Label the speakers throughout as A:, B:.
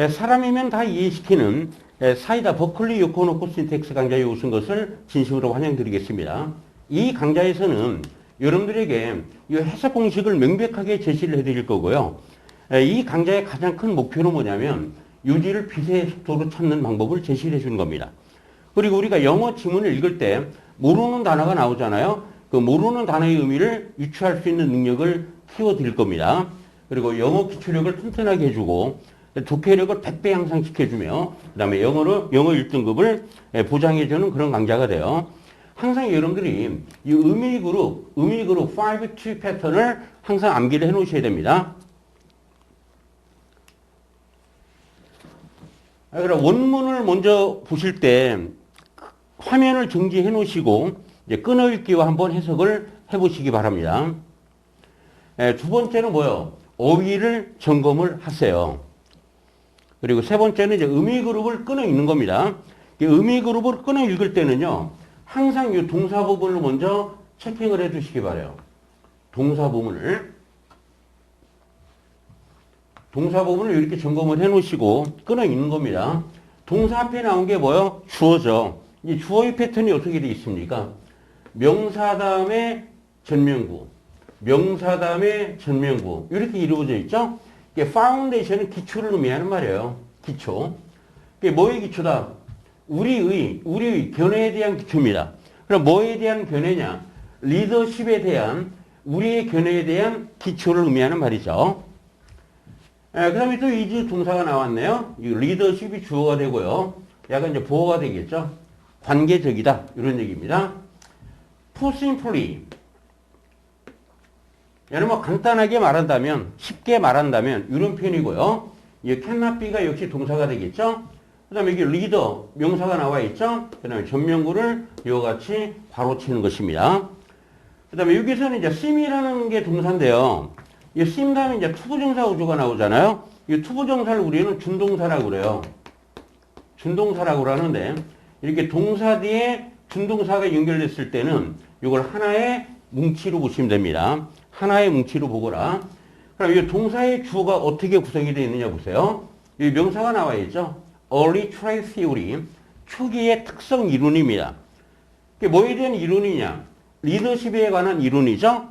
A: 사람이면 다 이해시키는 사이다 버클리 요코노코 신텍스 강좌에 오신 것을 진심으로 환영드리겠습니다. 이 강좌에서는 여러분들에게 이 해석 공식을 명백하게 제시를 해드릴 거고요. 이 강좌의 가장 큰 목표는 뭐냐면 유지를 빛의 속도로 찾는 방법을 제시해 주는 겁니다. 그리고 우리가 영어 지문을 읽을 때 모르는 단어가 나오잖아요. 그 모르는 단어의 의미를 유추할 수 있는 능력을 키워드릴 겁니다. 그리고 영어 기초력을 튼튼하게 해주고 독해력을 100배 향상시켜주며 그 다음에 영어 1등급을 보장해주는 그런 강좌가 돼요. 항상 여러분들이 이 의미 그룹 5T 패턴을 항상 암기를 해 놓으셔야 됩니다. 그럼 원문을 먼저 보실 때 화면을 정지해 놓으시고 이제 끊어읽기와 한번 해석을 해 보시기 바랍니다. 두 번째는 뭐요? 어휘를 점검을 하세요. 그리고 세 번째는 이제 의미 그룹을 끊어 읽는 겁니다. 의미 그룹을 끊어 읽을 때는요, 항상 이 동사 부분을 먼저 체킹을 해 주시기 바래요. 동사 부분을 이렇게 점검을 해 놓으시고 끊어 읽는 겁니다. 동사 앞에 나온 게 뭐요? 주어죠. 이 주어의 패턴이 어떻게 되어 있습니까? 명사 다음에 전명구, 명사 다음에 전명구 이렇게 이루어져 있죠? 파운데이션은 기초를 의미하는 말이에요. 기초. 이게 뭐의 기초다? 우리의 견해에 대한 기초입니다. 그럼 뭐에 대한 견해냐? 리더십에 대한 우리의 견해에 대한 기초를 의미하는 말이죠. 그 다음에 또 이제 동사가 나왔네요. 이 리더십이 주어가 되고요. 약간 이제 보어가 되겠죠. 관계적이다. 이런 얘기입니다. Put simply. 얘는 뭐 간단하게 말한다면, 쉽게 말한다면, 이런 표현이고요. 이 cannot be가 역시 동사가 되겠죠. 그 다음에 여기 리더, 명사가 나와 있죠. 그 다음에 전명구를 이와 같이 바로 치는 것입니다. 그 다음에 여기서는 이제 seem이라는 게 동사인데요. 이 seem 다음에 이제 투부정사 구조가 나오잖아요. 이 투부정사를 우리는 준동사라고 그래요. 준동사라고 그러는데, 이렇게 동사 뒤에 준동사가 연결됐을 때는 이걸 하나의 뭉치로 보시면 됩니다. 하나의 뭉치로 보거라. 그럼 이 동사의 주어가 어떻게 구성이 되어 있느냐 보세요. 이 명사가 나와 있죠. Early Trait Theory, 초기의 특성 이론입니다. 이게 뭐에 대한 이론이냐? 리더십에 관한 이론이죠.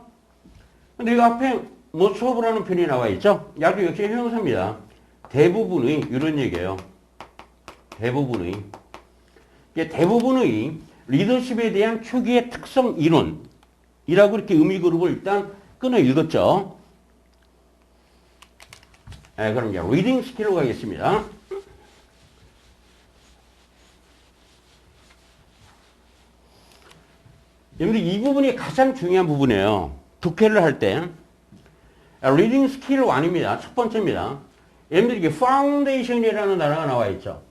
A: 근데 이 앞에 much of라는 표현이 나와 있죠. 야도 역시 형용사입니다. 대부분의 이런 얘기예요. 대부분의 리더십에 대한 초기의 특성 이론이라고 이렇게 의미 그룹을 일단 끊어 읽었죠. 그럼 이제 리딩 스킬로 가겠습니다. 여러분들 이 부분이 가장 중요한 부분이에요. 독해를 할 때. 리딩 스킬 1입니다. 첫 번째입니다. 여러분들 이게 파운데이션이라는 단어가 나와 있죠.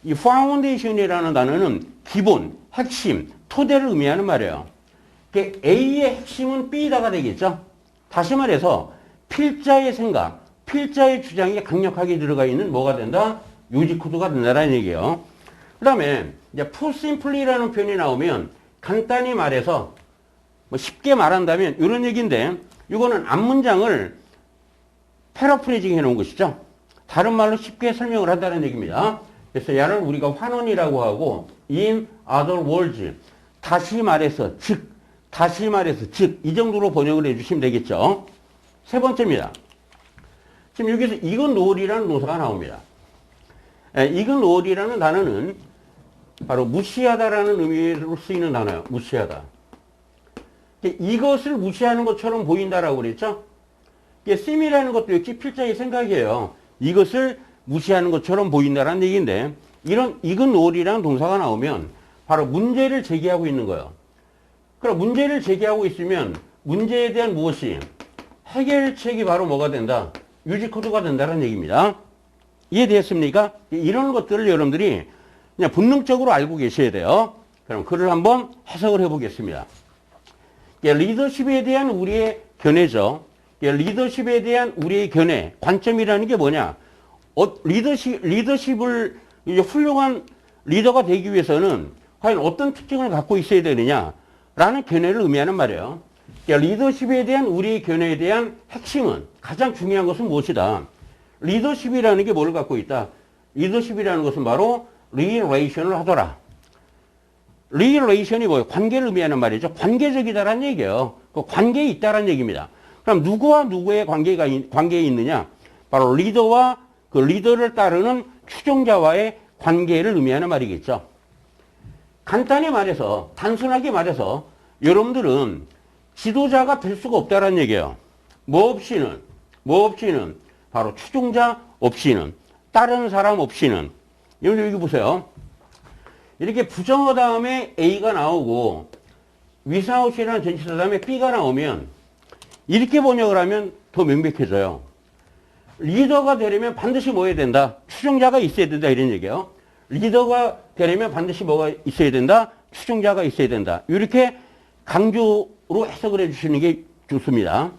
A: 이 파운데이션이라는 단어는 기본, 핵심, 토대를 의미하는 말이에요. A의 핵심은 B다가 되겠죠. 다시 말해서 필자의 생각, 필자의 주장이 강력하게 들어가 있는 뭐가 된다? 요지 코드가 된다라는 얘기예요. 그 다음에 이제 put simply라는 표현이 나오면 간단히 말해서 뭐 쉽게 말한다면 이런 얘기인데 이거는 앞문장을 패러프레이징 해놓은 것이죠. 다른 말로 쉽게 설명을 한다는 얘기입니다. 그래서 얘를 우리가 환원이라고 하고 in other words 다시 말해서 즉 이 정도로 번역을 해주시면 되겠죠. 세 번째입니다. 지금 여기서 이그노리라는 동사가 나옵니다. 이그노리라는 단어는 바로 무시하다라는 의미로 쓰이는 단어예요. 무시하다. 이것을 무시하는 것처럼 보인다라고 그랬죠. seem이라는 것도 역시 필자의 생각이에요. 이것을 무시하는 것처럼 보인다라는 얘기인데 이런 이그노리라는 동사가 나오면 바로 문제를 제기하고 있는 거예요. 그럼 문제를 제기하고 있으면 문제에 대한 무엇이 해결책이 바로 뭐가 된다? 유지 코드가 된다는 얘기입니다. 이해되었습니까? 이런 것들을 여러분들이 그냥 본능적으로 알고 계셔야 돼요. 그럼 그를 한번 해석을 해보겠습니다. 리더십에 대한 우리의 견해죠. 리더십에 대한 우리의 견해, 관점이라는 게 뭐냐? 리더십을 이제 훌륭한 리더가 되기 위해서는 과연 어떤 특징을 갖고 있어야 되느냐라는 견해를 의미하는 말이에요. 리더십에 대한 우리의 견해에 대한 핵심은 가장 중요한 것은 무엇이다? 리더십이라는 게 뭘 갖고 있다? 리더십이라는 것은 바로 리레이션을 하더라. 리레이션이 뭐예요? 관계를 의미하는 말이죠. 관계적이다라는 얘기예요. 그 관계에 있다라는 얘기입니다. 그럼 누구와 누구의 관계에 있느냐? 바로 리더와 그 리더를 따르는 추종자와의 관계를 의미하는 말이겠죠. 간단히 말해서, 단순하게 말해서 여러분들은 지도자가 될 수가 없다라는 얘기예요. 뭐 없이는 바로 추종자 없이는, 다른 사람 없이는. 여러분들 여기 보세요. 이렇게 부정어 다음에 A가 나오고 without이라는 전치사 다음에 B가 나오면 이렇게 번역을 하면 더 명백해져요. 리더가 되려면 반드시 뭐 해야 된다? 추종자가 있어야 된다 이런 얘기예요. 리더가 되려면 반드시 뭐가 있어야 된다? 추종자가 있어야 된다. 이렇게 강조로 해석을 해주시는 게 좋습니다.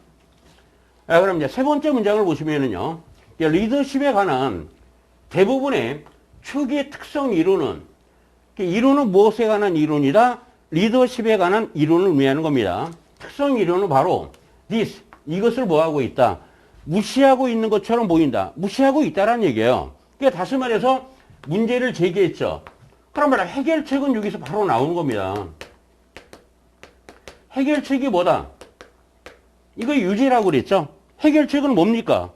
A: 그럼 이제 세 번째 문장을 보시면은요. 리더십에 관한 대부분의 초기의 특성 이론은 무엇에 관한 이론이다? 리더십에 관한 이론을 의미하는 겁니다. 특성 이론은 바로 this, 이것을 뭐하고 있다? 무시하고 있는 것처럼 보인다. 무시하고 있다라는 얘기예요. 그러니까 다시 말해서 문제를 제기했죠. 그러면 해결책은 여기서 바로 나오는 겁니다. 해결책이 뭐다? 이거 유지라고 그랬죠. 해결책은 뭡니까?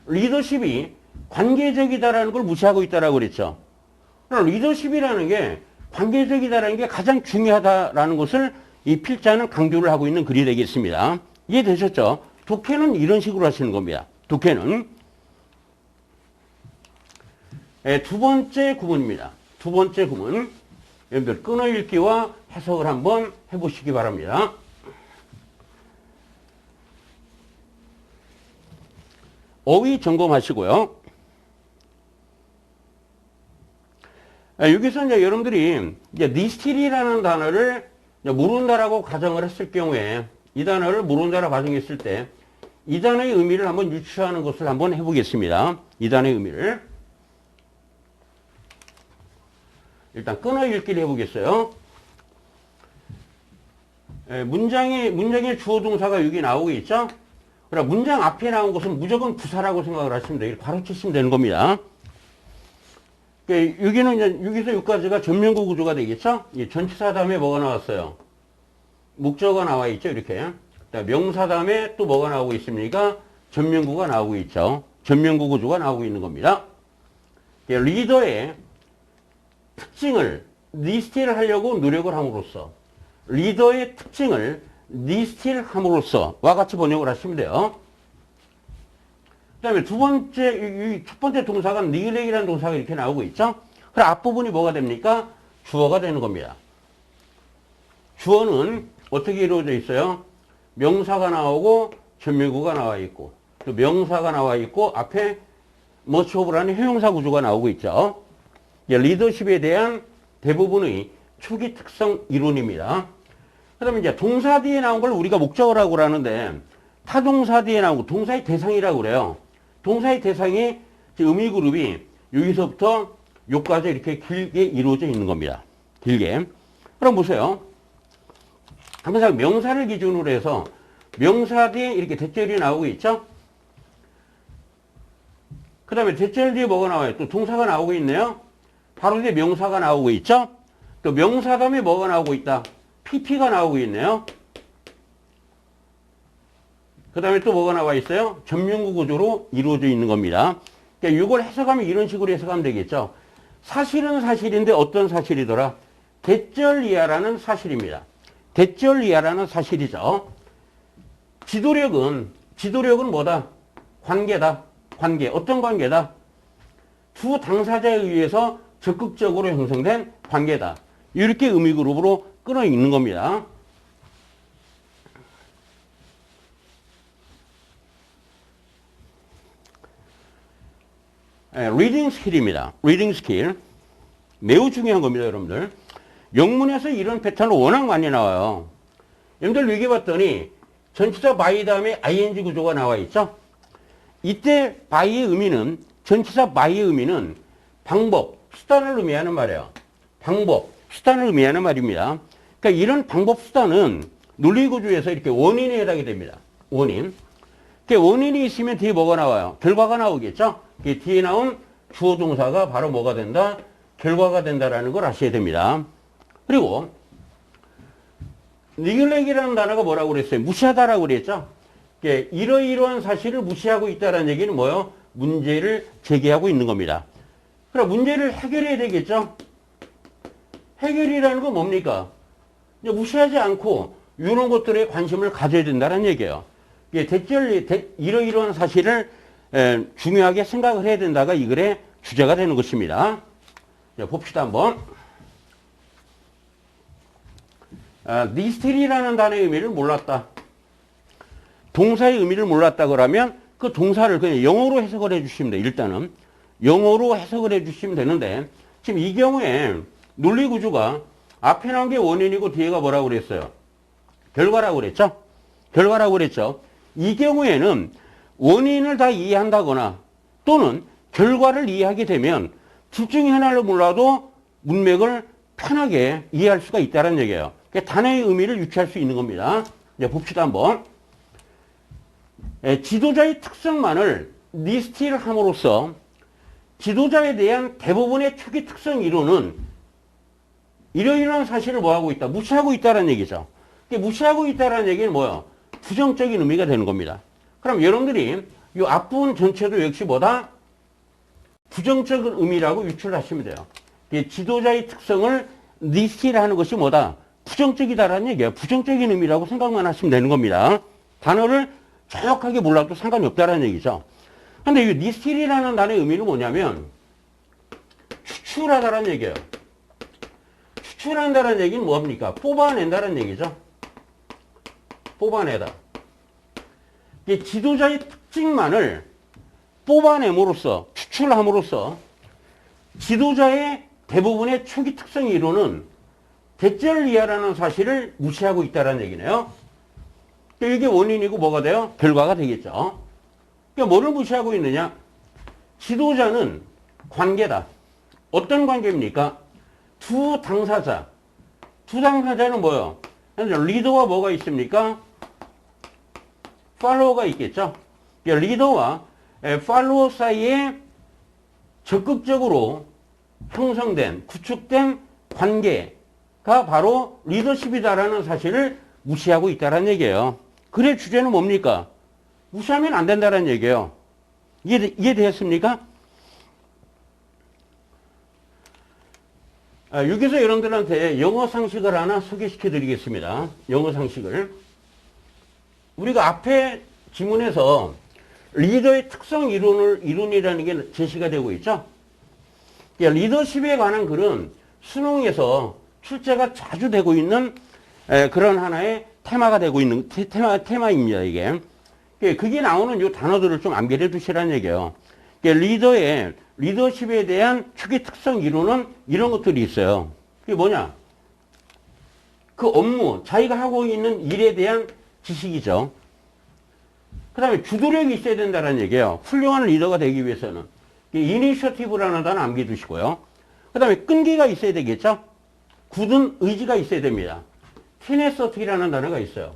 A: 리더십이 관계적이다라는 걸 무시하고 있다라고 그랬죠. 그럼 리더십이라는 게 관계적이다라는 게 가장 중요하다라는 것을 이 필자는 강조를 하고 있는 글이 되겠습니다. 이해되셨죠? 독해는 이런 식으로 하시는 겁니다. 독해는 두 번째 구문입니다. 두 번째 구문. 여러분들 끊어읽기와 해석을 한번 해보시기 바랍니다. 어휘 점검하시고요. 여기서 이제 여러분들이 이제 니스틸이라는 단어를 모른다라고 가정을 했을 경우에 이 단어를 모른다라고 가정했을 때 이 단어의 의미를 한번 유추하는 것을 한번 해보겠습니다. 이 단어의 의미를 일단 끊어읽기를 해보겠어요. 문장의 주어 동사가 여기 나오고 있죠. 그럼 문장 앞에 나온 것은 무조건 부사라고 생각을 하시면 돼요. 가로치시면 되는 겁니다. 여기는 이제 여기서 여기까지가 전면구 구조가 되겠죠. 이 전치사 다음에 뭐가 나왔어요? 목적어가 나와 있죠. 이렇게. 명사 다음에 또 뭐가 나오고 있습니까? 전면구가 나오고 있죠. 전면구 구조가 나오고 있는 겁니다. 리더의 특징을 리스틸 하려고 노력을 함으로써 리더의 특징을 리스틸 함으로써 와 같이 번역을 하시면 돼요. 그 다음에 두 번째, 첫 번째 동사가 니글렉이라는 동사가 이렇게 나오고 있죠. 그럼 앞부분이 뭐가 됩니까? 주어가 되는 겁니다. 주어는 어떻게 이루어져 있어요? 명사가 나오고 전면구가 나와 있고 또 명사가 나와 있고 앞에 much of라는 형용사 구조가 나오고 있죠. 리더십에 대한 대부분의 초기 특성 이론입니다. 그 다음에 이제 동사 뒤에 나온 걸 우리가 목적어라고 하는데 타동사 뒤에 나온 거 동사의 대상이라고 그래요. 동사의 대상이 의미 그룹이 여기서부터 여기까지 이렇게 길게 이루어져 있는 겁니다. 길게. 그럼 보세요. 항상 명사를 기준으로 해서 명사 뒤에 이렇게 대절이 나오고 있죠. 그 다음에 대절 뒤에 뭐가 나와요? 또 동사가 나오고 있네요. 바로 뒤에 명사가 나오고 있죠. 또 명사 다음에 뭐가 나오고 있다? PP가 나오고 있네요. 그 다음에 또 뭐가 나와 있어요? 전면구 구조로 이루어져 있는 겁니다. 그러니까 이걸 해석하면 이런 식으로 해석하면 되겠죠. 사실은 사실인데 어떤 사실이더라? 대절이야라는 사실입니다. 대절이야라는 사실이죠. 지도력은 뭐다? 관계다. 관계. 어떤 관계다? 두 당사자에 의해서 적극적으로 형성된 관계다. 이렇게 의미 그룹으로 끊어 있는 겁니다. 리딩 스킬입니다. 리딩 스킬. 매우 중요한 겁니다, 여러분들. 영문에서 이런 패턴은 워낙 많이 나와요. 여러분들 얘기해 봤더니 전치사 by 다음에 ing 구조가 나와 있죠? 이때 by의 의미는, 전치사 by의 의미는 방법, 수단을 의미하는 말이에요. 방법, 수단을 의미하는 말입니다. 그러니까 이런 방법, 수단은 논리 구조에서 이렇게 원인에 해당이 됩니다. 원인. 원인이 있으면 뒤에 뭐가 나와요? 결과가 나오겠죠? 뒤에 나온 주어 동사가 바로 뭐가 된다? 결과가 된다라는 걸 아셔야 됩니다. 그리고 neglect이라는 단어가 뭐라고 그랬어요? 무시하다라고 그랬죠? 이러이러한 사실을 무시하고 있다는 얘기는 뭐예요? 문제를 제기하고 있는 겁니다. 그럼 문제를 해결해야 되겠죠? 해결이라는 건 뭡니까? 무시하지 않고 이런 것들에 관심을 가져야 된다는 얘기예요. 이러이러한 사실을 중요하게 생각을 해야 된다가 이 글의 주제가 되는 것입니다. 자, 봅시다 한번. 니스틸이라는 단어의 의미를 몰랐다. 동사의 의미를 몰랐다 그러면 그 동사를 그냥 영어로 해석을 해주시면 돼요. 일단은 영어로 해석을 해주시면 되는데 지금 이 경우에 논리 구조가 앞에 나온 게 원인이고 뒤에가 뭐라고 그랬어요? 결과라고 그랬죠? 결과라고 그랬죠? 이 경우에는 원인을 다 이해한다거나 또는 결과를 이해하게 되면 둘 중에 하나를 몰라도 문맥을 편하게 이해할 수가 있다는 얘기예요. 그러니까 단어의 의미를 유추할 수 있는 겁니다. 이제 봅시다 한번. 지도자의 특성만을 리스트함으로써 지도자에 대한 대부분의 초기 특성 이론은 이러이러한 사실을 뭐하고 있다? 무시하고 있다는 얘기죠. 무시하고 있다는 얘기는 뭐예요? 부정적인 의미가 되는 겁니다. 그럼 여러분들이 이 앞부분 전체도 역시 뭐다? 부정적인 의미라고 유출하시면 돼요. 지도자의 특성을 리스트하는 것이 뭐다? 부정적이다라는 얘기예요. 부정적인 의미라고 생각만 하시면 되는 겁니다. 단어를 정확하게 몰라도 상관이 없다라는 얘기죠. 근데 이 리스틸이라는 단어의 의미는 뭐냐면 추출하다라는 얘기예요. 추출한다는 얘기는 뭡니까? 뽑아낸다는 얘기죠. 뽑아내다. 지도자의 특징만을 뽑아냄으로써 추출함으로써 지도자의 대부분의 초기 특성 이론은 대절 이하라는 사실을 무시하고 있다는 얘기네요. 이게 원인이고 뭐가 돼요? 결과가 되겠죠. 그러니까 뭐를 무시하고 있느냐? 지도자는 관계다. 어떤 관계입니까? 두 당사자. 두 당사자는 뭐예요? 리더와 뭐가 있습니까? 팔로워가 있겠죠. 리더와 팔로워 사이에 적극적으로 형성된, 구축된 관계가 바로 리더십이다라는 사실을 무시하고 있다는 얘기예요. 글의 주제는 뭡니까? 무시하면 안 된다는 얘기예요. 이해되었습니까? 여기서 여러분들한테 영어 상식을 하나 소개시켜 드리겠습니다. 영어 상식을. 우리가 앞에 지문에서 리더의 특성 이론이라는 게 제시가 되고 있죠. 리더십에 관한 글은 수능에서 출제가 자주 되고 있는 그런 하나의 테마가 되고 있는 테마입니다. 이게 그게 나오는 이 단어들을 좀 암기해 두시라는 얘기예요. 리더의 리더십에 대한 초기 특성 이론은 이런 것들이 있어요. 그게 뭐냐? 그 업무, 자기가 하고 있는 일에 대한 지식이죠. 그 다음에 주도력이 있어야 된다는 얘기예요. 훌륭한 리더가 되기 위해서는. 이니셔티브라는 단어 암기해 두시고요. 그 다음에 끈기가 있어야 되겠죠. 굳은 의지가 있어야 됩니다. 테네서티라는 단어가 있어요.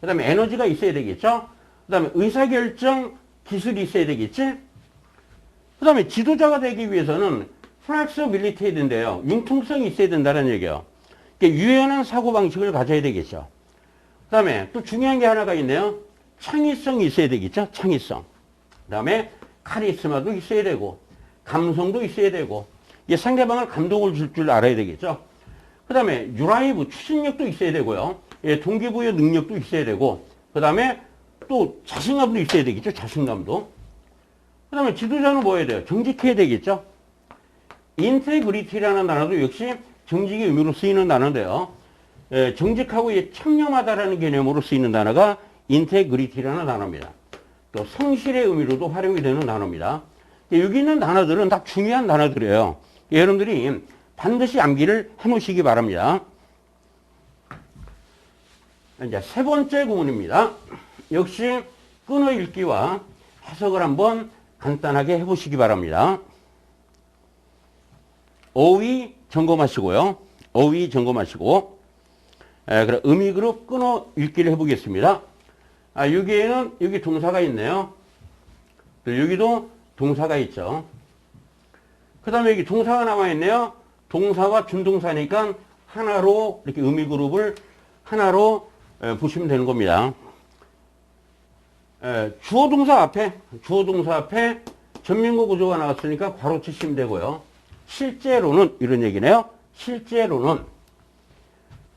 A: 그 다음에 에너지가 있어야 되겠죠. 그 다음에 의사결정 기술이 있어야 되겠지. 그 다음에 지도자가 되기 위해서는 플렉서빌리티 해야 된대요. 융통성이 있어야 된다는 얘기예요. 유연한 사고방식을 가져야 되겠죠. 그 다음에 또 중요한 게 하나가 있네요. 창의성이 있어야 되겠죠. 창의성. 그 다음에 카리스마도 있어야 되고 감성도 있어야 되고 상대방을 감동을 줄 줄 알아야 되겠죠. 그 다음에 유라이브 추진력도 있어야 되고요. 동기부여 능력도 있어야 되고 그 다음에 또 자신감도 있어야 되겠죠. 자신감도. 그 다음에 지도자는 뭐 해야 돼요? 정직해야 되겠죠. 인테그리티라는 단어도 역시 정직의 의미로 쓰이는 단어인데요. 정직하고 청렴하다라는 개념으로 쓰이는 단어가 인테그리티라는 단어입니다. 또 성실의 의미로도 활용이 되는 단어입니다. 여기 있는 단어들은 다 중요한 단어들이에요. 여러분들이 반드시 암기를 해놓으시기 바랍니다. 이제 세 번째 구문입니다. 역시 끊어읽기와 해석을 한번 간단하게 해보시기 바랍니다. 어휘 점검하시고요. 어휘 점검하시고 그럼 의미그룹 끊어읽기를 해보겠습니다. 여기에는 여기 동사가 있네요. 또 여기도 동사가 있죠. 그 다음에 여기 동사가 남아있네요. 동사가 준동사니까 하나로 이렇게 의미 그룹을 하나로 보시면 되는 겁니다. 주어 동사 앞에 전면구 구조가 나왔으니까 바로 치시면 되고요. 실제로는 이런 얘기네요. 실제로는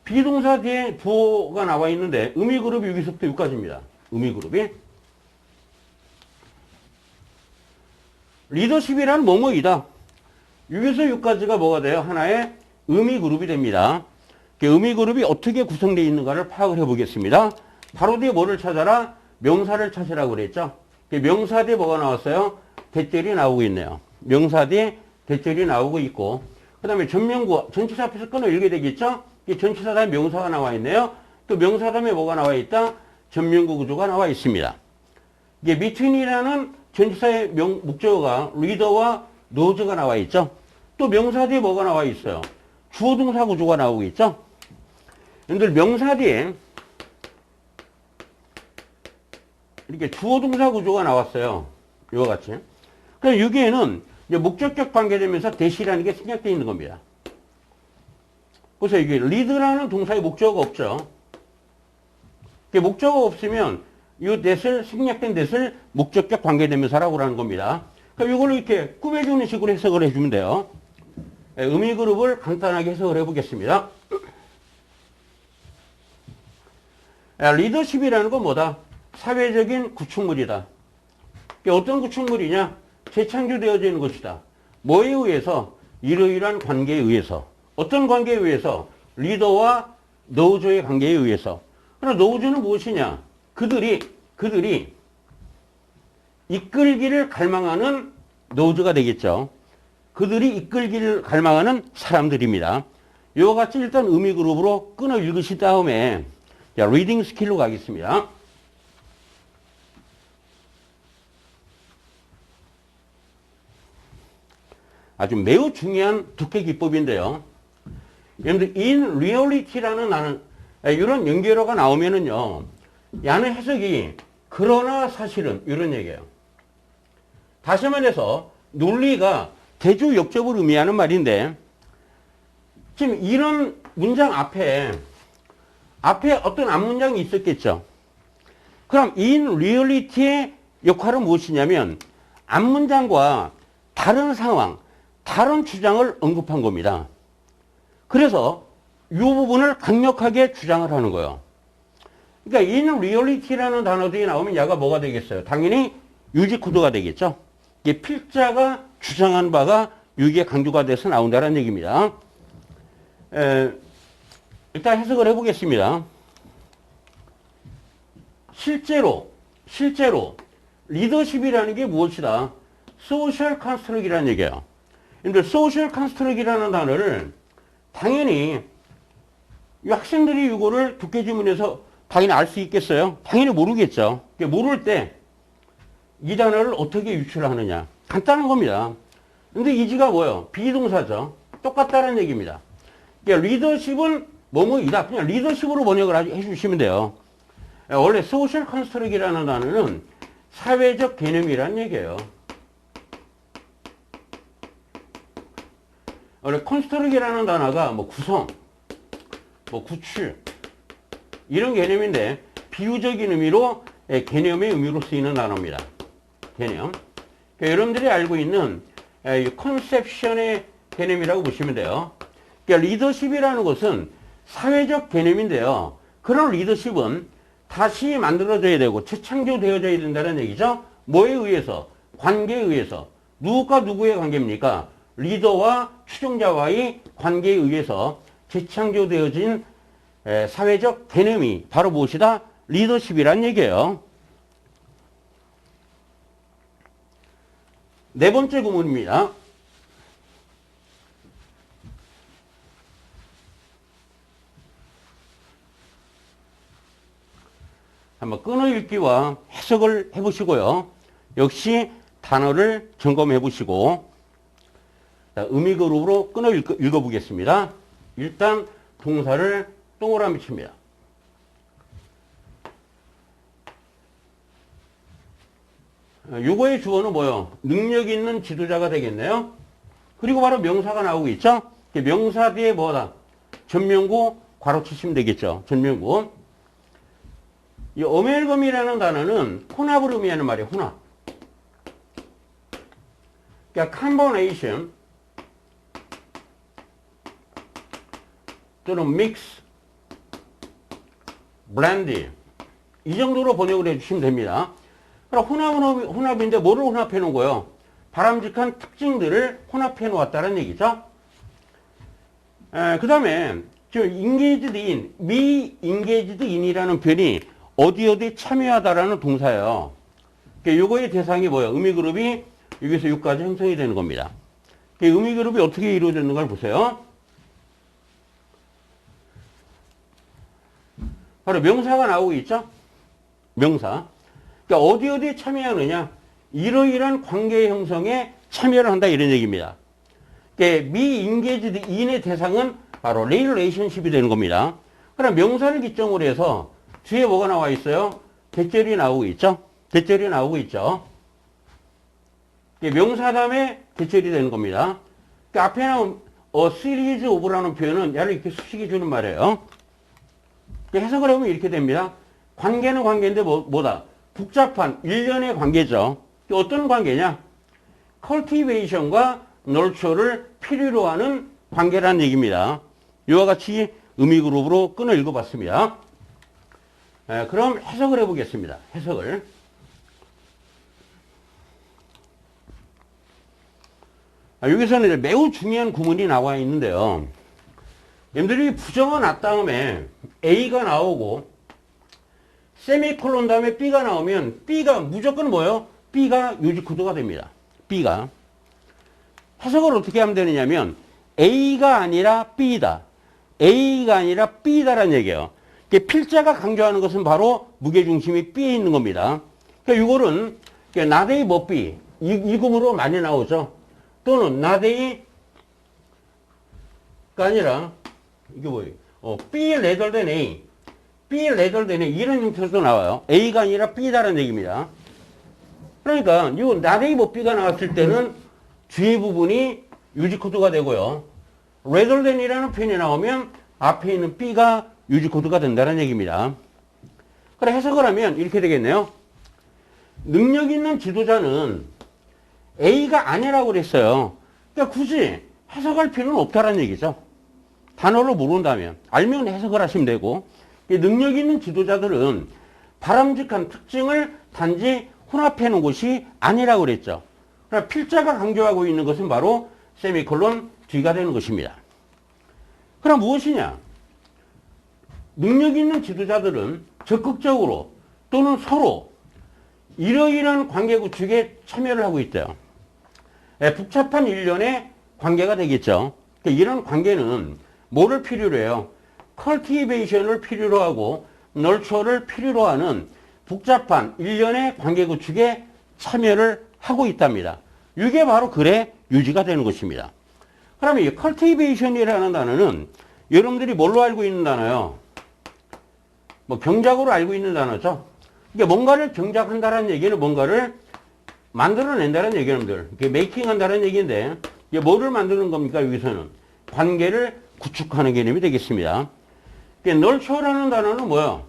A: 비동사 뒤에 주어가 나와 있는데 의미 그룹이 여기서부터 여기까지입니다. 의미 그룹이 리더십이란 뭐뭐이다. 여기서 여기까지가 뭐가 돼요? 하나의 의미 그룹이 됩니다. 의미 그룹이 어떻게 구성되어 있는가를 파악을 해보겠습니다. 바로 뒤에 뭐를 찾아라? 명사를 찾으라고 그랬죠. 명사 뒤에 뭐가 나왔어요? 대절이 나오고 있네요. 명사 뒤에 대절이 나오고 있고, 그 다음에 전면구, 전치사 앞에서 끊어 읽게 되겠죠? 전치사 다음에 명사가 나와 있네요. 또 명사 다음에 뭐가 나와 있다? 전면구 구조가 나와 있습니다. 이게 between이라는 전치사의 목적어가 리더와 노즈가 나와 있죠. 또 명사 뒤에 뭐가 나와 있어요? 주어 동사 구조가 나오고 있죠. 여러분들 명사 뒤에 이렇게 주어 동사 구조가 나왔어요. 이와 같이. 그럼 여기에는 이제 목적격 관계되면서 대시라는 게 생략되어 있는 겁니다. 그래서 이게 리드라는 동사의 목적어가 없죠. 목적어가 없으면 이 that을, 생략된 that을 목적격 관계대명사라고 하는 겁니다. 그럼 이걸 이렇게 꾸며주는 식으로 해석을 해주면 돼요. 의미 그룹을 간단하게 해석을 해보겠습니다. 리더십이라는 건 뭐다? 사회적인 구축물이다. 어떤 구축물이냐? 재창조되어져 있는 것이다. 뭐에 의해서? 이러이러한 관계에 의해서. 어떤 관계에 의해서? 리더와 노조의 관계에 의해서. 그러나 노조는 무엇이냐? 그들이 이끌기를 갈망하는 노조가 되겠죠. 그들이 이끌기를 갈망하는 사람들입니다. 이와 같이 일단 의미 그룹으로 끊어 읽으신 다음에 리딩 스킬로 가겠습니다. 아주 매우 중요한 독해 기법인데요. 여러분들 in reality라는 이런 연결어가 나오면은요, 야는 해석이 그러나 사실은 이런 얘기예요. 다시 말해서 논리가 대조 역접을 의미하는 말인데, 지금 이런 문장 앞에 어떤 앞문장이 있었겠죠. 그럼 in reality의 역할은 무엇이냐면 앞문장과 다른 상황, 다른 주장을 언급한 겁니다. 그래서 이 부분을 강력하게 주장을 하는 거예요. 그러니까 in reality라는 단어들이 나오면 야가 뭐가 되겠어요? 당연히 유지 코드가 되겠죠. 이게 필자가 주장한 바가 여기에 강조가 돼서 나온다는 얘기입니다. 일단 해석을 해보겠습니다. 실제로 리더십이라는 게 무엇이다? 소셜 컨스트럭이라는 얘기예요. 근데 소셜 컨스트럭이라는 단어를 당연히 이 학생들이 이거를 독해 지문에서 당연히 알 수 있겠어요? 당연히 모르겠죠. 모를 때 이 단어를 어떻게 유출을 하느냐. 간단한 겁니다. 근데 이지가 뭐예요? 비동사죠. 똑같다는 얘기입니다. 그러니까 리더십은 뭐뭐이다. 그냥 리더십으로 번역을 해주시면 돼요. 원래 소셜 컨스트럭이라는 단어는 사회적 개념이라는 얘기예요. 원래 컨스트럭이라는 단어가 뭐 구성, 뭐 구축 이런 개념인데 비유적인 의미로 개념의 의미로 쓰이는 단어입니다. 개념. 그러니까 여러분들이 알고 있는 컨셉션의 개념이라고 보시면 돼요. 그러니까 리더십이라는 것은 사회적 개념인데요. 그런 리더십은 다시 만들어져야 되고 재창조되어져야 된다는 얘기죠. 뭐에 의해서? 관계에 의해서. 누구와 누구의 관계입니까? 리더와 추종자와의 관계에 의해서 재창조되어진 사회적 개념이 바로 무엇이다? 리더십이란 얘기예요. 네 번째 구문입니다. 한번 끊어 읽기와 해석을 해보시고요. 역시 단어를 점검해 보시고 의미 그룹으로 끊어 읽어보겠습니다. 일단 동사를 동그라미 칩니다. 요거의 주어는 뭐요? 능력 있는 지도자가 되겠네요. 그리고 바로 명사가 나오고 있죠? 명사 뒤에 뭐다? 전면구 괄호 치시면 되겠죠. 전면구. 이 어멜검이라는 단어는 혼합을 의미하는 말이에요. 혼합. 그러니까 combination 또는 mix, blend 이 정도로 번역을 해주시면 됩니다. 그럼 혼합은 혼합인데 뭐를 혼합해 놓은 거예요? 바람직한 특징들을 혼합해 놓았다는 얘기죠. 그 다음에 지금 engaged in, be engaged in이라는 표현이 어디 참여하다라는 동사예요. 그러니까 요거의 대상이 뭐예요? 의미그룹이 여기서 여기까지 형성이 되는 겁니다. 의미그룹이 어떻게 이루어졌는가를 보세요. 바로 명사가 나오고 있죠? 명사. 그러니까 어디에 참여하느냐? 이러이러한 관계 형성에 참여를 한다 이런 얘기입니다. 그러니까 be engaged in의 대상은 바로 relationship이 되는 겁니다. 그럼 명사를 기점으로 해서 뒤에 뭐가 나와 있어요? 대절이 나오고 있죠? 대절이 나오고 있죠? 명사 다음에 대절이 되는 겁니다. 그러니까 앞에 나온 a series of라는 표현은 얘를 이렇게 수식해 주는 말이에요. 해석을 해보면 이렇게 됩니다. 관계는 관계인데 뭐다? 복잡한 일련의 관계죠. 어떤 관계냐? cultivation과 nurture를 필요로 하는 관계라는 얘기입니다. 이와 같이 의미그룹으로 끈을 읽어봤습니다. 그럼 해석을 해보겠습니다. 해석을. 여기서는 매우 중요한 구문이 나와 있는데요. 여러분들이 부정어 놨 다음에 A가 나오고 세미콜론 다음에 B가 나오면 B가 무조건 뭐예요? B가 유지코드가 됩니다. B가. 해석을 어떻게 하면 되느냐면 A가 아니라 B다. A가 아니라 B다라는 얘기예요. 필자가 강조하는 것은 바로 무게중심이 B에 있는 겁니다. 그러니까 이거는 not A but B 이 구문으로 많이 나오죠. 또는 not A가 아니라 이게 뭐예요? B rather than A. B rather than A 이런 형태로도 나와요. A가 아니라 B다라는 얘기입니다. 그러니까 이거 not A but B가 나왔을 때는 뒤에 부분이 유지코드가 되고요. rather than이라는 표현이 나오면 앞에 있는 B가 유지코드가 된다는 얘기입니다. 그래 해석을 하면 이렇게 되겠네요. 능력 있는 지도자는 A가 아니라고 그랬어요. 그러니까 굳이 해석할 필요는 없다는 얘기죠. 단어로 모른다면 알면 해석을 하시면 되고 능력 있는 지도자들은 바람직한 특징을 단지 혼합해 놓은 것이 아니라고 그랬죠. 그러나 필자가 강조하고 있는 것은 바로 세미콜론 뒤가 되는 것입니다. 그럼 무엇이냐? 능력 있는 지도자들은 적극적으로 또는 서로 이러이러한 관계 구축에 참여를 하고 있대요. 복잡한 일련의 관계가 되겠죠. 이런 관계는 뭐를 필요로 해요? 컬티베이션을 필요로 하고 널처를 필요로 하는 복잡한 일련의 관계 구축에 참여를 하고 있답니다. 이게 바로 글의 유지가 되는 것입니다. 그러면 이 컬티베이션이라는 단어는 여러분들이 뭘로 알고 있는 단어예요? 뭐 경작으로 알고 있는 단어죠. 이게 뭔가를 경작한다는 얘기는 뭔가를 만들어낸다는 얘기예요, 여러분들. 이게 메이킹한다는 얘기인데 이게 뭐를 만드는 겁니까? 여기서는 관계를 구축하는 개념이 되겠습니다. 널처라는 단어는 뭐야?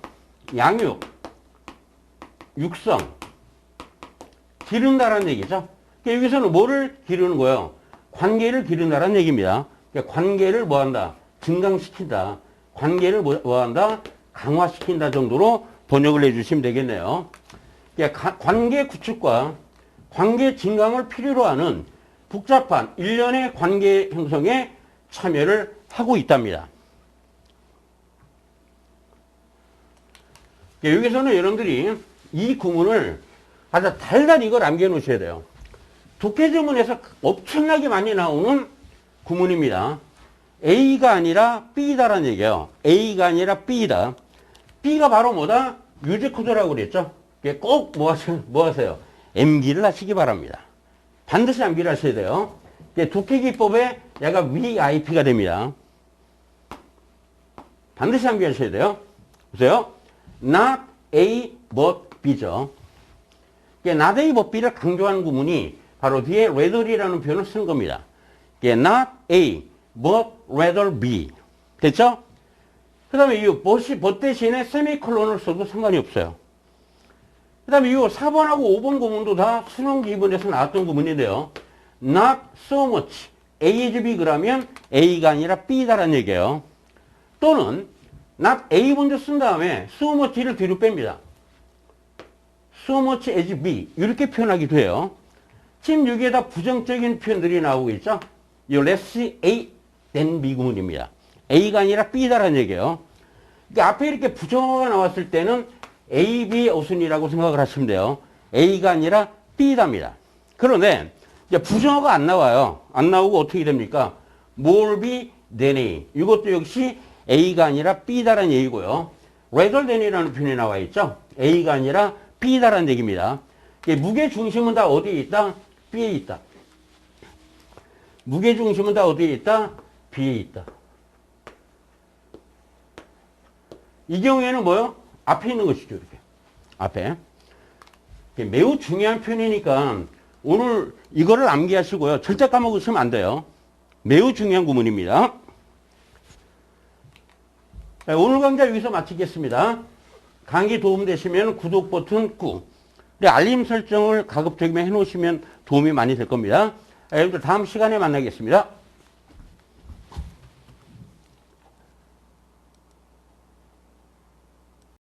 A: 양육, 육성, 기른다라는 얘기죠. 여기서는 뭐를 기르는 거예요? 관계를 기른다라는 얘기입니다. 관계를 뭐한다? 증강시킨다. 관계를 뭐한다? 강화시킨다 정도로 번역을 해주시면 되겠네요. 관계 구축과 관계 증강을 필요로 하는 복잡한 일련의 관계 형성에 참여를 하고 있답니다. 여기서는 여러분들이 이 구문을 아주 달달이 이걸 남겨놓으셔야 돼요. 독해지문에서 엄청나게 많이 나오는 구문입니다. A가 아니라 B다라는 얘기예요. A가 아니라 B다. B가 바로 뭐다? 유지코드라고 그랬죠. 꼭 뭐 하세요? 암기를 하시기 바랍니다. 반드시 암기를 하셔야 돼요. 독해기법에 얘가 VIP가 됩니다. 반드시 암기하셔야 돼요. 보세요. Not A but B죠. not A but B를 강조하는 구문이 바로 뒤에 rather이라는 표현을 쓰는 겁니다. not A but rather B. 됐죠? 그 다음에 이 but 대신에 세미콜론을 써도 상관이 없어요. 그 다음에 이 4번하고 5번 구문도 다 수능 기본에서 나왔던 구문인데요. not so much A is B 그러면 A가 아니라 B다라는 얘기예요. 또는 not A 먼저 쓴 다음에 so much를 뒤로 뺍니다. so much as B 이렇게 표현하기도 해요. 지금 여기에다 부정적인 표현들이 나오고 있죠. 이 less A than B 구문입니다. A가 아니라 B다라는 얘기예요. 그러니까 앞에 이렇게 부정어가 나왔을 때는 A, B 어순이라고 생각을 하시면 돼요. A가 아니라 B답니다. 그런데 이제 부정어가 안 나와요. 안 나오고 어떻게 됩니까? more B than A. 이것도 역시 A가 아니라 B다라는 얘기고요. rather than이라는 표현이 나와 있죠. A가 아니라 B다라는 얘기입니다. 무게 중심은 다 어디에 있다? B에 있다. 무게 중심은 다 어디에 있다? B에 있다. 이 경우에는 뭐요? 앞에 있는 것이죠, 이렇게. 앞에. 매우 중요한 표현이니까 오늘 이거를 암기하시고요. 절대 까먹으시면 안 돼요. 매우 중요한 구문입니다. 자, 오늘 강좌 여기서 마치겠습니다. 강의 도움되시면 구독 버튼 꾹. 알림 설정을 가급적이면 해놓으시면 도움이 많이 될 겁니다. 여러분들 다음 시간에 만나겠습니다.